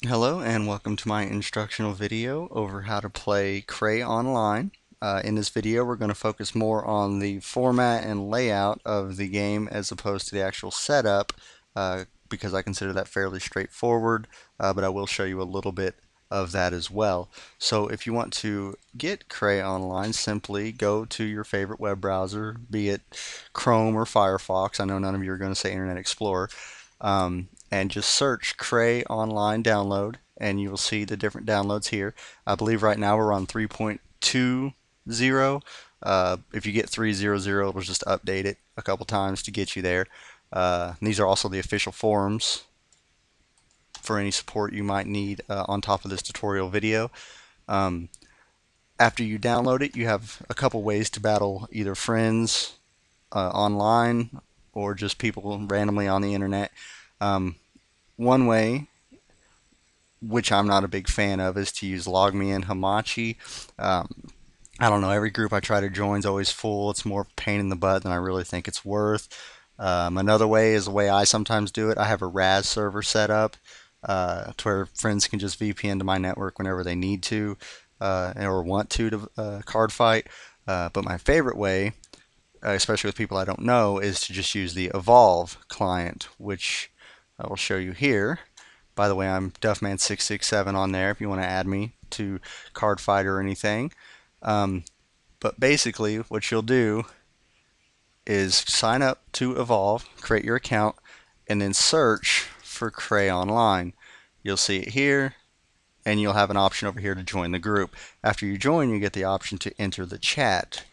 Hello and welcome to my instructional video over how to play Cray Online. In this video we're going to focus more on the format and layout of the game as opposed to the actual setup because I consider that fairly straightforward, but I will show you a little bit of that as well. So if you want to get Cray Online, simply go to your favorite web browser, be it Chrome or Firefox. I know none of you are going to say Internet Explorer. And just search Cray Online download and you will see the different downloads here. I believe right now we're on 3.20. If you get 3.00, it'll just update it a couple times to get you there. These are also the official forums for any support you might need on top of this tutorial video. Um, After you download it, you have a couple ways to battle either friends online or just people randomly on the internet. Um, One way, which I'm not a big fan of, is to use LogMe and Hamachi. Um, I don't know, every group I try to join is always full. It's more pain in the butt than I really think it's worth. Another way is the way I sometimes do it. I have a RAS server set up to where friends can just VPN to my network whenever they need to or want to card fight. But my favorite way, especially with people I don't know, is to just use the Evolve client, which I will show you here. By the way, I'm Duffman667 on there if you want to add me to card fight or anything. Um, but basically, what you'll do is sign up to Evolve, create your account, and then search for Cray Online. You'll see it here, and you'll have an option over here to join the group. After you join, you get the option to enter the chat.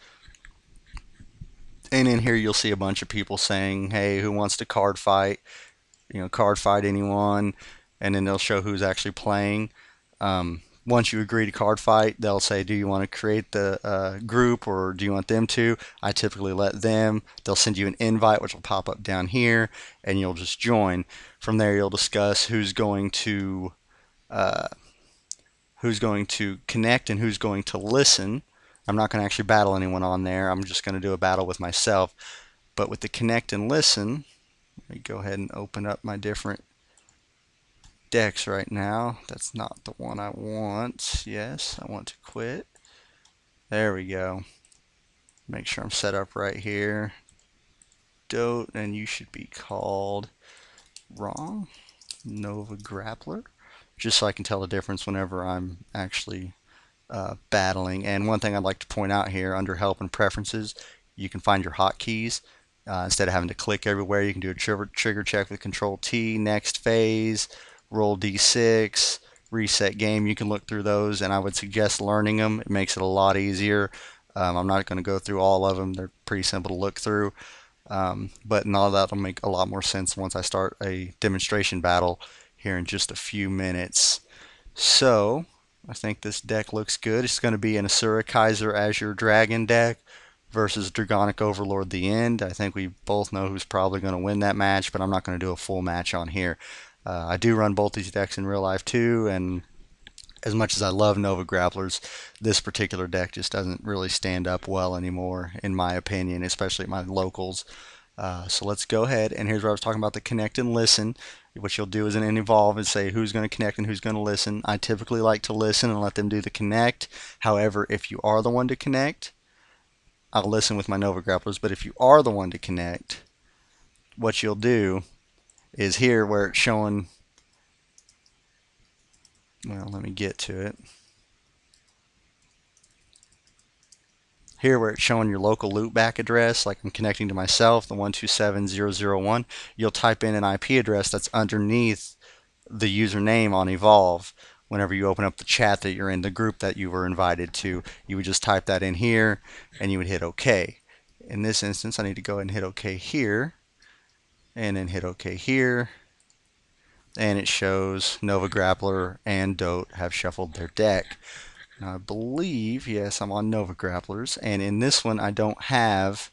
And in here, you'll see a bunch of people saying, hey, who wants to card fight? Card fight anyone? And then they'll show who's actually playing. Once you agree to card fight, they'll say, do you want to create the group or do you want them to? I typically let them. They'll send you an invite, which will pop up down here, and you'll just join. From there, you'll discuss uh, who's going to connect and who's going to listen. I'm not going to actually battle anyone on there. I'm just going to do a battle with myself. But with the connect and listen, let me go ahead and open up my different decks right now. That's not the one I want. Yes, I want to quit. There we go. Make sure I'm set up right here. Dote, and you should be called wrong. Nova Grappler. Just so I can tell the difference whenever I'm actually battling. And one thing I'd like to point out here, under help and preferences, you can find your hotkeys. Instead of having to click everywhere, you can do a trigger check with Control T, next phase, roll D6, reset game. You can look through those, and I would suggest learning them. It makes it a lot easier. I'm not going to go through all of them. They're pretty simple to look through. But all that will make a lot more sense once I start a demonstration battle here in just a few minutes. So, I think this deck looks good. It's going to be an Asura Kaiser Azure Dragon deck versus Dragonic Overlord the End. I think we both know who's probably going to win that match, but I'm not going to do a full match on here. I do run both these decks in real life too, and as much as I love Nova Grapplers, this particular deck just doesn't really stand up well anymore, in my opinion, especially at my locals. So let's go ahead, and here's where I was talking about the connect and listen. What you'll do is in Evolve is say who's going to connect and who's going to listen. I typically like to listen and let them do the connect. However, if you are the one to connect, I'll listen with my Nova Grapplers. But if you are the one to connect, what you'll do is here where it's showing, well, let me get to it. Here where it's showing your local loopback address, like I'm connecting to myself, the 127.0.0.1, you'll type in an IP address that's underneath the username on Evolve. Whenever you open up the chat that you're in, the group that you were invited to, you would just type that in here and you would hit OK. In this instance, I need to go ahead and hit OK here and then hit OK here. And it shows Nova Grappler and Dote have shuffled their deck. Now I believe, yes, I'm on Nova Grapplers, and in this one I don't have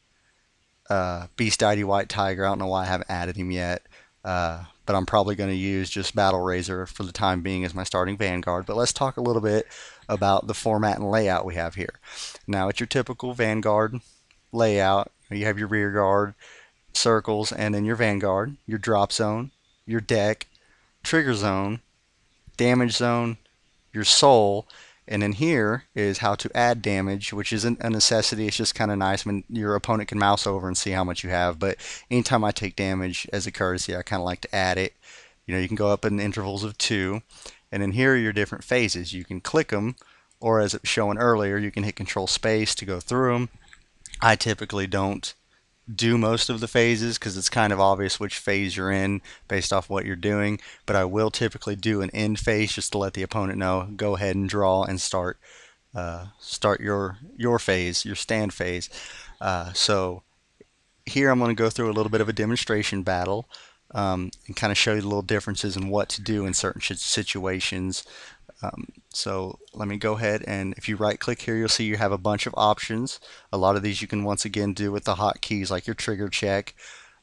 Beast ID White Tiger. I don't know why I haven't added him yet, but I'm probably going to use just Battle Razor for the time being as my starting Vanguard. But let's talk a little bit about the format and layout we have here. Now it's your typical Vanguard layout. You have your rear guard, circles, and then your Vanguard, your drop zone, your deck, trigger zone, damage zone, your soul, and then here is how to add damage, which isn't a necessity. It's just kind of nice when your opponent can mouse over and see how much you have. But anytime I take damage as a courtesy, I kind of like to add it. You know, you can go up in intervals of 2. And then here are your different phases. You can click them, or as it was shown earlier, you can hit Control Space to go through them. I typically don't do most of the phases because it's kind of obvious which phase you're in based off what you're doing, but I will typically do an end phase just to let the opponent know, go ahead and draw and start your phase, your stand phase. So here I'm going to go through a little bit of a demonstration battle, and kind of show you the little differences in what to do in certain situations. So let me go ahead, and if you right click here, you'll see you have a bunch of options. A lot of these you can once again do with the hotkeys, like your trigger check.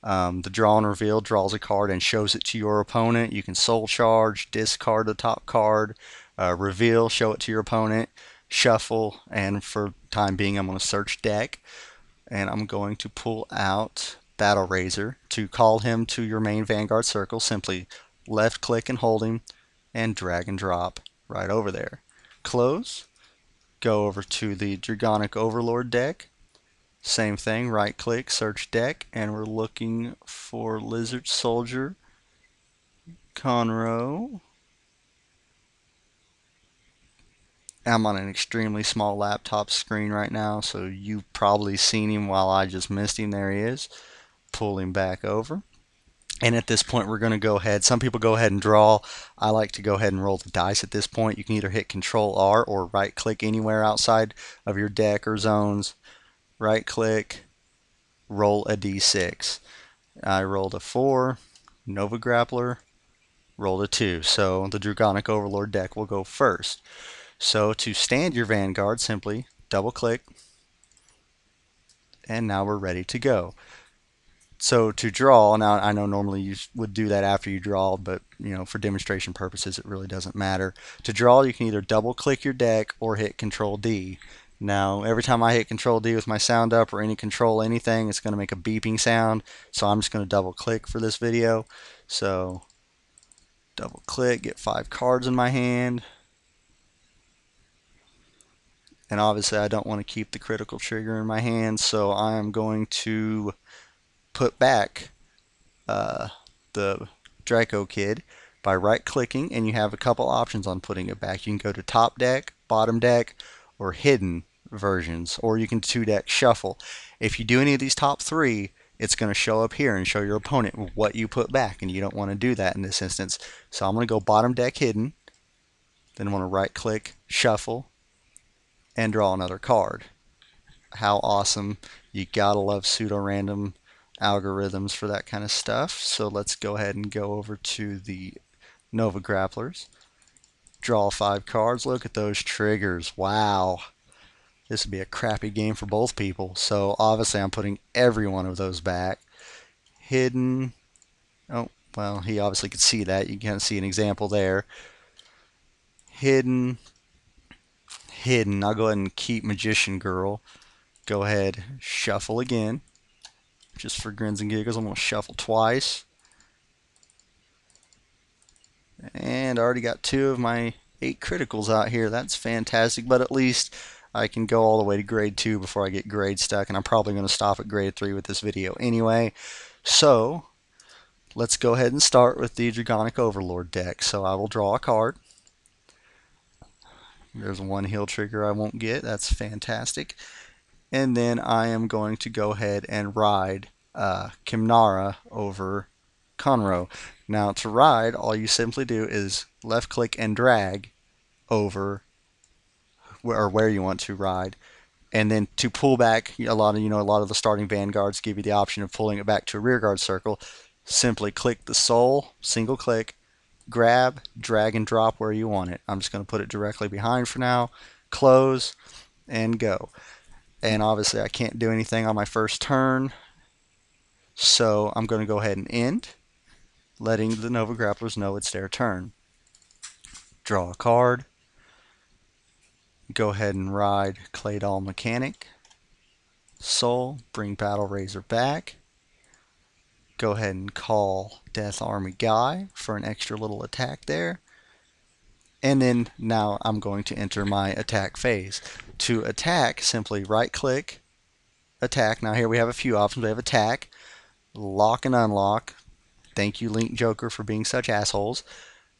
The draw and reveal draws a card and shows it to your opponent. You can soul charge, discard the top card, reveal, show it to your opponent, shuffle, and for time being I'm going to search deck, and I'm going to pull out Battle Razor. To call him to your main Vanguard circle, simply left click and hold him and drag and drop right over there. Close, go over to the Dragonic Overlord deck. Same thing, right click, search deck, and we're looking for Lizard Soldier, Conroe. I'm on an extremely small laptop screen right now, so you've probably seen him while I just missed him. There he is. Pull him back over. And at this point, we're going to go ahead. Some people go ahead and draw. I like to go ahead and roll the dice at this point. You can either hit Control R or right click anywhere outside of your deck or zones. Right click, roll a d6. I rolled a 4, Nova Grappler, rolled a 2. So the Dragonic Overlord deck will go first. So to stand your Vanguard, simply double click, and now we're ready to go. So to draw, now I know normally you would do that after you draw, but for demonstration purposes it really doesn't matter. To draw, you can either double click your deck or hit Control D. Now every time I hit Control D with my sound up or any control anything, it's going to make a beeping sound, so I'm just going to double click for this video. So double click, get 5 cards in my hand, and obviously I don't want to keep the critical trigger in my hand, so I am going to put back the Draco Kid by right clicking, and you have a couple options on putting it back. You can go to top deck, bottom deck, or hidden versions, or you can 2-deck shuffle. If you do any of these top 3, it's going to show up here and show your opponent what you put back, and you don't want to do that in this instance. So I'm going to go bottom deck hidden, then I'm going to right click, shuffle, and draw another card. How awesome. You gotta love pseudo-random algorithms for that kind of stuff. So let's go ahead and go over to the Nova Grapplers. Draw 5 cards. Look at those triggers. Wow. This would be a crappy game for both people. So obviously I'm putting every one of those back. Hidden. Oh, well, he obviously could see that. You can see an example there. Hidden. Hidden. I'll go ahead and keep Magician Girl. Go ahead, shuffle again. Just for grins and giggles, I'm going to shuffle twice. And I already got 2 of my 8 criticals out here. That's fantastic, but at least I can go all the way to grade 2 before I get grade stuck, and I'm probably going to stop at grade 3 with this video anyway. So let's go ahead and start with the Dragonic Overlord deck. So I will draw a card. There's one heal trigger I won't get. That's fantastic. And then I am going to go ahead and ride Kimnara over Conroe. Now to ride, all you simply do is left click and drag over where you want to ride. And then to pull back, a lot of the starting vanguards give you the option of pulling it back to a rearguard circle. Simply click the soul, single click, grab, drag and drop where you want it. I'm just going to put it directly behind for now. Close and go. And obviously I can't do anything on my first turn, so I'm going to go ahead and end, letting the Nova Grapplers know it's their turn. Draw a card, go ahead and ride Claydol Mechanic, Soul, bring Battle Razor back, go ahead and call Death Army Guy for an extra little attack there, And then now I'm going to enter my attack phase. To attack, simply right click, attack. Now here we have a few options. We have attack, lock and unlock. Thank you, Link Joker, for being such assholes.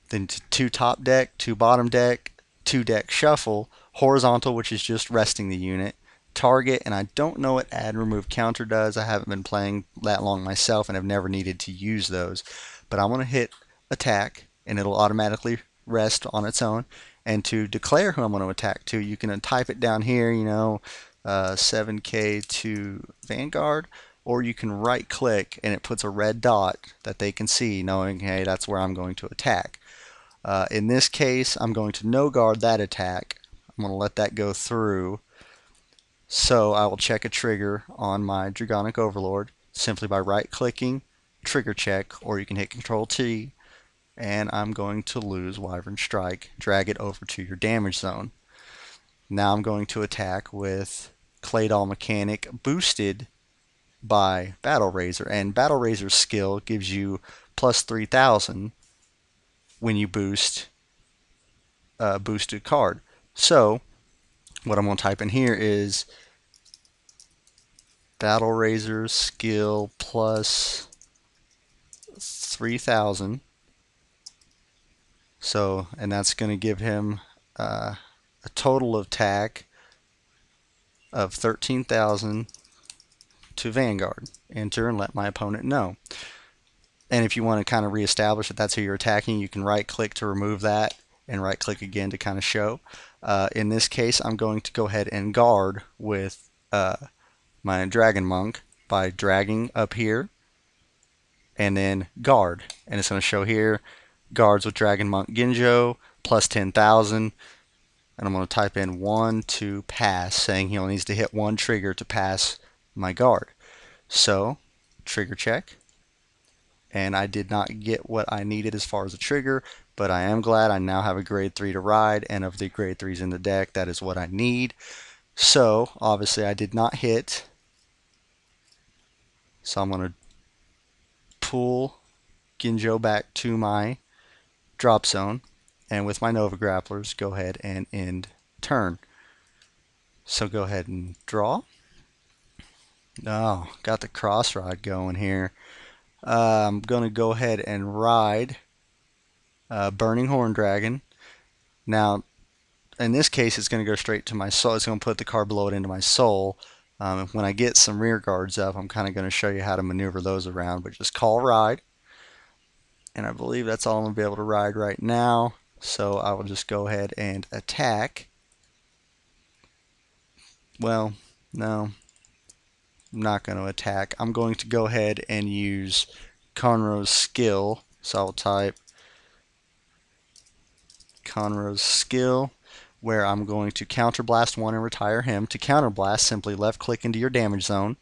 Then two top deck, two bottom deck, two deck shuffle, horizontal, which is just resting the unit, target, and I don't know what add and remove counter does. I haven't been playing that long myself and have never needed to use those. But I'm going to hit attack and it'll automatically rest on its own. And to declare who I'm going to attack to, you can type it down here, 7K to Vanguard, or you can right click and it puts a red dot that they can see, knowing, hey, that's where I'm going to attack. In this case, I'm going to no guard that attack. I'm going to let that go through. So I will check a trigger on my Dragonic Overlord simply by right clicking, trigger check, or you can hit Control T, and I'm going to lose Wyvern Strike, drag it over to your damage zone. Now I'm going to attack with Claydol Mechanic boosted by Battle Razor, and Battle Razor's skill gives you plus 3,000 when you boost a boosted card. So what I'm going to type in here is Battle Razor skill plus 3,000. So, and that's going to give him a total attack of 13,000 to Vanguard. Enter and let my opponent know. And if you want to kind of reestablish that that's who you're attacking, you can right click to remove that and right click again to kind of show. In this case, I'm going to go ahead and guard with my Dragon Monk by dragging up here and then guard. And it's going to show here guards with Dragon Monk Ginjo plus 10,000. And I'm going to type in 1 to pass, saying he only needs to hit one trigger to pass my guard. So, trigger check. And I did not get what I needed as far as a trigger, but I am glad I now have a grade 3 to ride, and of the grade 3s in the deck, that is what I need. So, obviously I did not hit. So I'm going to pull Ginjo back to my drop zone, and with my Nova Grapplers, go ahead and end turn. So go ahead and draw. Oh, got the cross ride going here. I'm going to go ahead and ride Burning Horn Dragon. Now, in this case, it's going to go straight to my soul. It's going to put the card below it into my soul. When I get some rear guards up, I'm kind of going to show you how to maneuver those around. But just call ride. And I believe that's all I'm going to be able to ride right now. So I will just go ahead and attack. Well, no, I'm not going to attack. I'm going to go ahead and use Conroe's skill. So I'll type Conroe's skill, where I'm going to counterblast one and retire him. To counterblast, simply left click into your damage zone,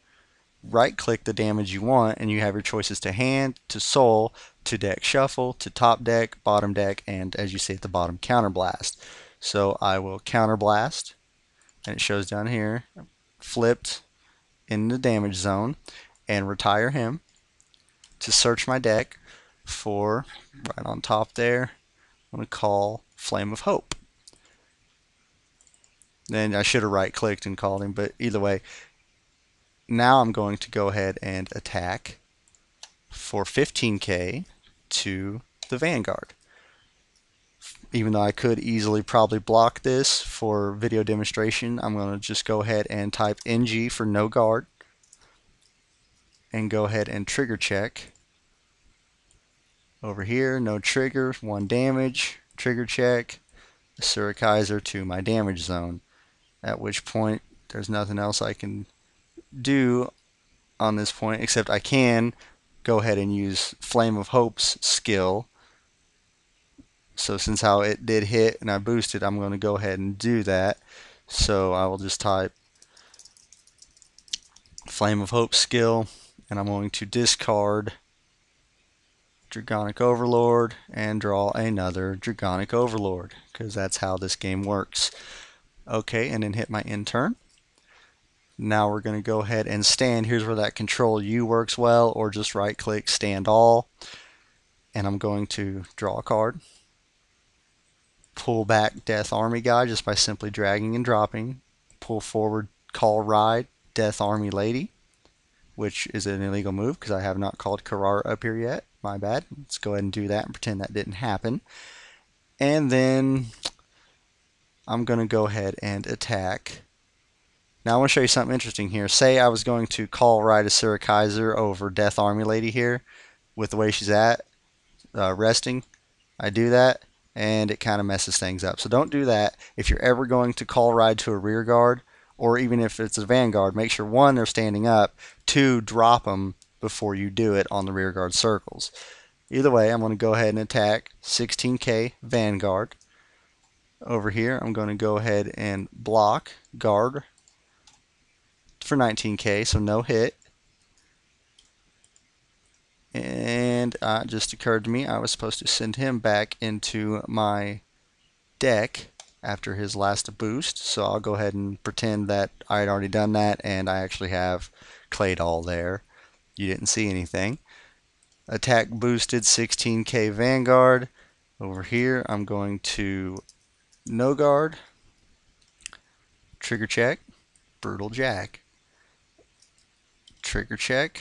right click the damage you want, and you have your choices to hand, to soul, to deck shuffle, to top deck, bottom deck, and as you see at the bottom, counterblast. So I will counterblast, and it shows down here, flipped in the damage zone, and retire him. To search my deck for, right on top there, I'm going to call Flame of Hope. Then I should have right clicked and called him, but either way, now I'm going to go ahead and attack for 15k to the Vanguard. Even though I could easily probably block this for video demonstration, I'm going to just go ahead and type NG for no guard and go ahead and trigger check. Over here, no trigger, 1 damage, trigger check, Asura Kaiser to my damage zone. At which point, there's nothing else I can do on this point, except I can go ahead and use Flame of Hope's skill. So since how it did hit and I boosted, I'm going to go ahead and do that. So I will just type Flame of Hope skill, and I'm going to discard Dragonic Overlord and draw another Dragonic Overlord, because that's how this game works. Okay, and then hit my end turn. Now we're going to go ahead and stand. Here's where that Control U works well, or just right click Stand All. And I'm going to draw a card, pull back Death Army guy just by simply dragging and dropping. Pull forward Call Ride Death Army Lady, which is an illegal move because I have not called Carrara up here yet. My bad. Let's go ahead and do that and pretend that didn't happen. And then I'm going to go ahead and attack. Now I want to show you something interesting here. Say I was going to call Ride Asura Kaiser over Death Army Lady here with the way she's at, resting. I do that and it kind of messes things up. So don't do that. If you're ever going to call ride to a rear guard, or even if it's a vanguard, make sure one, they're standing up, two, drop them before you do it on the rear guard circles. Either way, I'm going to go ahead and attack 16K vanguard. Over here, I'm going to go ahead and block guard for 19K, so no hit. And it just occurred to me I was supposed to send him back into my deck after his last boost, so I'll go ahead and pretend that I had already done that and I actually have Claydol there. You didn't see anything. Attack boosted 16K Vanguard. Over here I'm going to no guard, trigger check, Brutal Jack. Trigger check,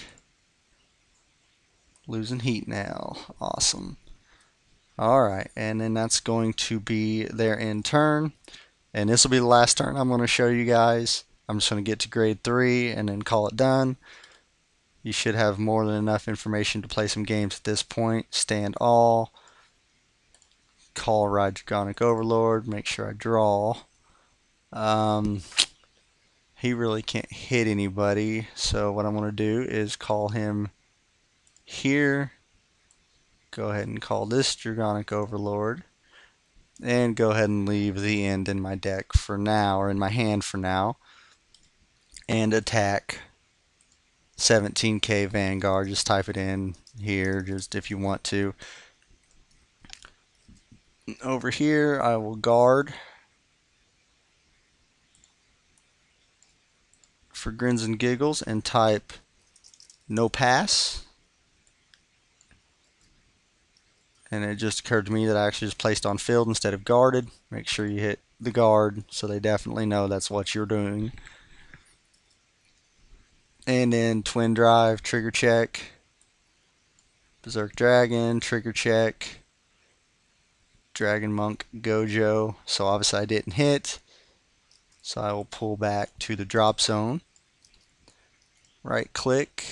losing heat now. Awesome. Alright, and then that's going to be their end turn. And this will be the last turn I'm going to show you guys. I'm just going to get to grade 3 and then call it done. You should have more than enough information to play some games at this point. Stand all. Call Ride Draconic Overlord. Make sure I draw. He really can't hit anybody. So what I'm going to do is call him here. Go ahead and call this Draconic Overlord. And go ahead and leave the end in my deck for now, or in my hand for now. And attack 17K Vanguard. Just type it in here, just if you want to. Over here, I will guard for grins and giggles and type no pass. And it just occurred to me that I actually just placed on field instead of guarded. Make sure you hit the guard so they definitely know that's what you're doing. And then twin drive, trigger check, Berserk Dragon, trigger check, Dragon Monk Gojo. So obviously I didn't hit. So I will pull back to the drop zone. Right click,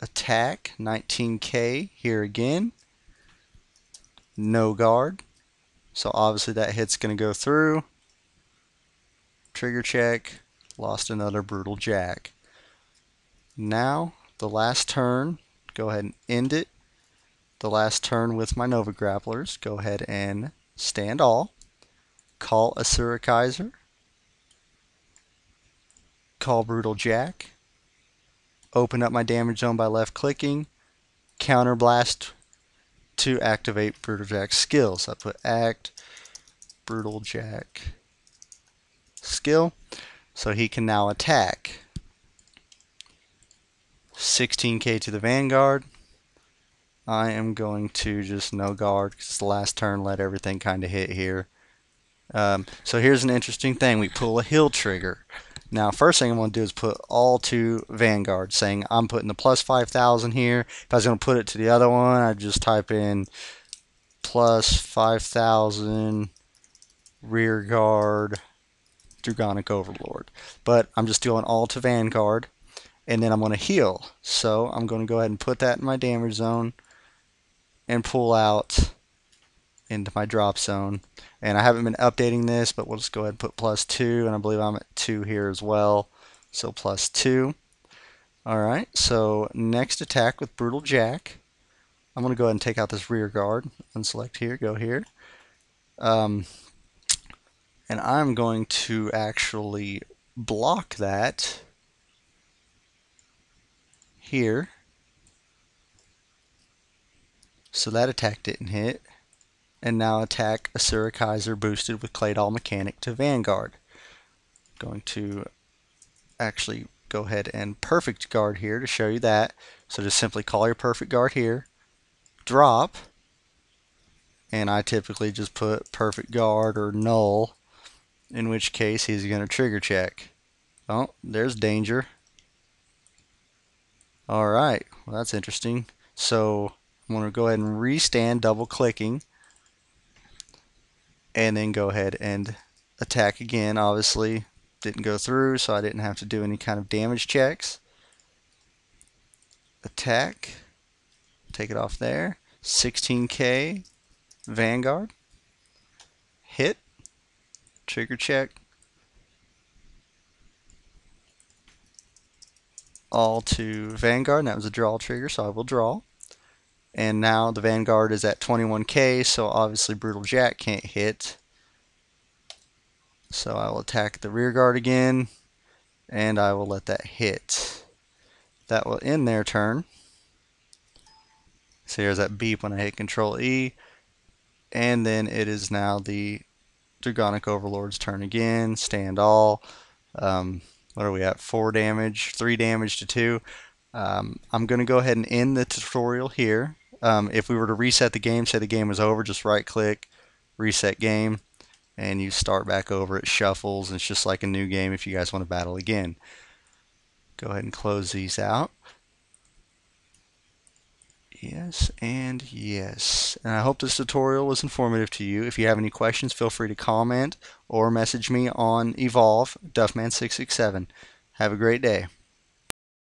attack 19K here again. No guard. So obviously that hit's going to go through. Trigger check, lost another Brutal Jack. Now the last turn, go ahead and end it. The last turn with my Nova Grapplers, go ahead and stand all. Call Asura Kaiser. Call Brutal Jack. Open up my damage zone by left clicking. Counter Blast to activate Brutal Jack's skills. I put Act Brutal Jack skill. So he can now attack 16K to the Vanguard. I am going to just no guard because it's the last turn, let everything kind of hit here. So here's an interesting thing. We pull a heal trigger. Now, first thing I'm going to do is put all to Vanguard, saying I'm putting the plus 5,000 here. If I was going to put it to the other one, I'd just type in plus 5,000 rear guard Draconic Overlord. But I'm just doing all to Vanguard, and then I'm going to heal. So I'm going to go ahead and put that in my damage zone and pull out into my drop zone. And I haven't been updating this, but we'll just go ahead and put plus 2, and I believe I'm at 2 here as well. So plus 2. Alright, so next attack with Brutal Jack. I'm going to go ahead and take out this rear guard. Unselect here, go here. And I'm going to actually block that here. So that attack didn't hit. And now attack Asura Kaiser boosted with Claydol Mechanic to Vanguard. Going to actually go ahead and perfect guard here to show you that. So just simply call your perfect guard here, drop, and I typically just put perfect guard or null, in which case he's going to trigger check. Oh, there's danger. Alright, well that's interesting. So I'm going to go ahead and restand double clicking and then go ahead and attack again. Obviously didn't go through, so I didn't have to do any kind of damage checks. Attack, take it off there. 16k, Vanguard, hit, trigger check, all to Vanguard, and that was a draw trigger, so I will draw. And now the Vanguard is at 21k, so obviously Brutal Jack can't hit. So I will attack the rear guard again, and I will let that hit. That will end their turn. So here's that beep when I hit Control E, and then it is now the Dragonic Overlord's turn again. Stand all. What are we at? 4 damage, 3 damage to 2. I'm going to go ahead and end the tutorial here. If we were to reset the game, say the game was over, just right click, reset game, and you start back over. It shuffles, and it's just like a new game if you guys want to battle again. Go ahead and close these out. Yes and yes. And I hope this tutorial was informative to you. If you have any questions, feel free to comment or message me on Evolve, Duffman667. Have a great day.